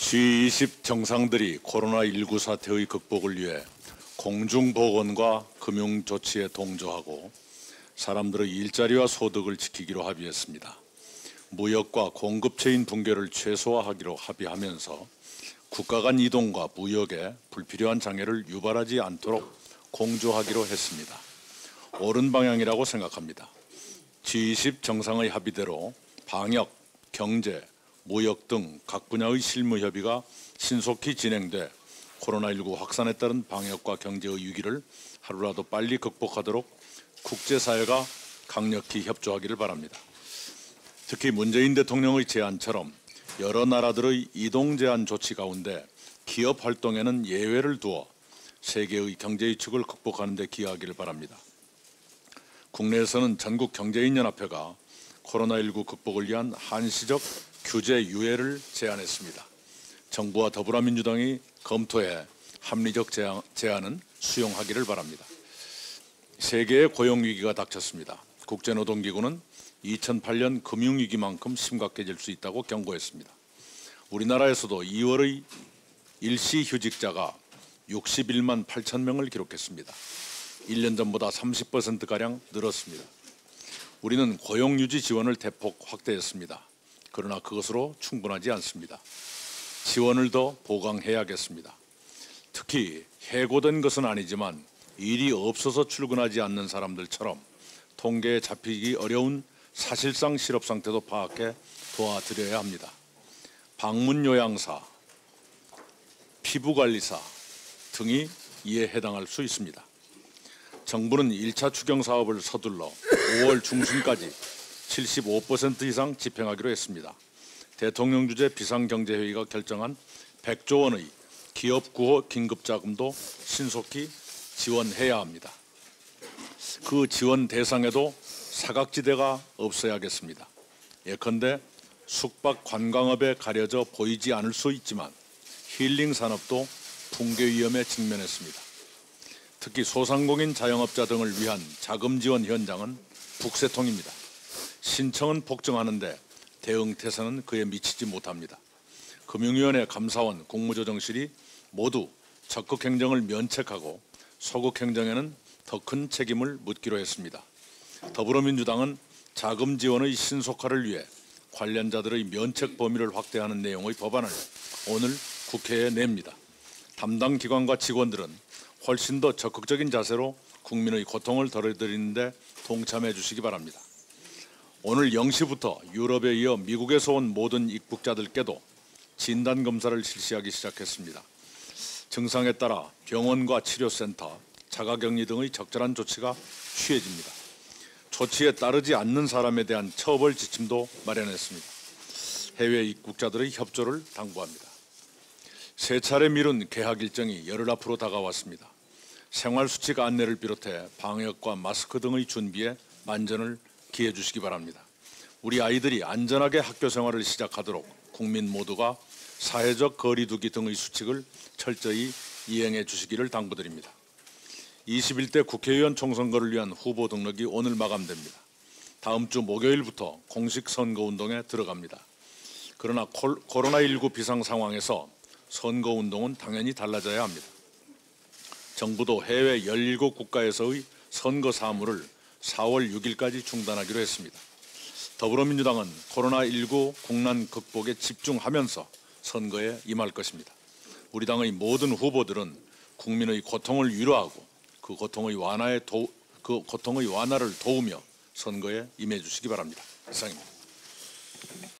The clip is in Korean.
G20 정상들이 코로나19 사태의 극복을 위해 공중보건과 금융조치에 동조하고 사람들의 일자리와 소득을 지키기로 합의했습니다. 무역과 공급체인 붕괴를 최소화하기로 합의하면서 국가 간 이동과 무역에 불필요한 장애를 유발하지 않도록 공조하기로 했습니다. 옳은 방향이라고 생각합니다. G20 정상의 합의대로 방역, 경제, 무역 등 각 분야의 실무 협의가 신속히 진행돼 코로나19 확산에 따른 방역과 경제의 위기를 하루라도 빨리 극복하도록 국제사회가 강력히 협조하기를 바랍니다. 특히 문재인 대통령의 제안처럼 여러 나라들의 이동 제한 조치 가운데 기업 활동에는 예외를 두어 세계의 경제 위축을 극복하는 데 기여하기를 바랍니다. 국내에서는 전국경제인연합회가 코로나19 극복을 위한 한시적 규제 유예를 제안했습니다. 정부와 더불어민주당이 검토해 합리적 제안은 수용하기를 바랍니다. 세계의 고용위기가 닥쳤습니다. 국제노동기구는 2008년 금융위기만큼 심각해질 수 있다고 경고했습니다. 우리나라에서도 2월의 일시휴직자가 61만 8천 명을 기록했습니다. 1년 전보다 30%가량 늘었습니다. 우리는 고용유지 지원을 대폭 확대했습니다. 그러나 그것으로 충분하지 않습니다. 지원을 더 보강해야겠습니다. 특히 해고된 것은 아니지만 일이 없어서 출근하지 않는 사람들처럼 통계에 잡히기 어려운 사실상 실업 상태도 파악해 도와드려야 합니다. 방문요양사, 피부관리사 등이 이에 해당할 수 있습니다. 정부는 1차 추경 사업을 서둘러 5월 중순까지 75% 이상 집행하기로 했습니다. 대통령 주재 비상경제회의가 결정한 100조 원의 기업 구호 긴급자금도 신속히 지원해야 합니다. 그 지원 대상에도 사각지대가 없어야겠습니다. 예컨대 숙박 관광업에 가려져 보이지 않을 수 있지만 힐링 산업도 붕괴 위험에 직면했습니다. 특히 소상공인 자영업자 등을 위한 자금 지원 현장은 북새통입니다. 신청은 폭증하는데 대응 태세는 그에 미치지 못합니다. 금융위원회 감사원 국무조정실이 모두 적극 행정을 면책하고 소극 행정에는 더 큰 책임을 묻기로 했습니다. 더불어민주당은 자금 지원의 신속화를 위해 관련자들의 면책 범위를 확대하는 내용의 법안을 오늘 국회에 냅니다. 담당 기관과 직원들은 훨씬 더 적극적인 자세로 국민의 고통을 덜어드리는 데 동참해 주시기 바랍니다. 오늘 0시부터 유럽에 이어 미국에서 온 모든 입국자들께도 진단검사를 실시하기 시작했습니다. 증상에 따라 병원과 치료센터, 자가격리 등의 적절한 조치가 취해집니다. 조치에 따르지 않는 사람에 대한 처벌 지침도 마련했습니다. 해외 입국자들의 협조를 당부합니다. 세 차례 미룬 개학 일정이 열흘 앞으로 다가왔습니다. 생활수칙 안내를 비롯해 방역과 마스크 등의 준비에 만전을 기해 주시기 바랍니다. 우리 아이들이 안전하게 학교 생활을 시작하도록 국민 모두가 사회적 거리두기 등의 수칙을 철저히 이행해 주시기를 당부드립니다. 21대 국회의원 총선거를 위한 후보 등록이 오늘 마감됩니다. 다음 주 목요일부터 공식 선거운동에 들어갑니다. 그러나 코로나19 비상 상황에서 선거운동은 당연히 달라져야 합니다. 정부도 해외 17국가에서의 선거 사무를 4월 6일까지 중단하기로 했습니다. 더불어민주당은 코로나19 국난 극복에 집중하면서 선거에 임할 것입니다. 우리 당의 모든 후보들은 국민의 고통을 위로하고 그 고통의 완화를 도우며 선거에 임해 주시기 바랍니다. 이상입니다.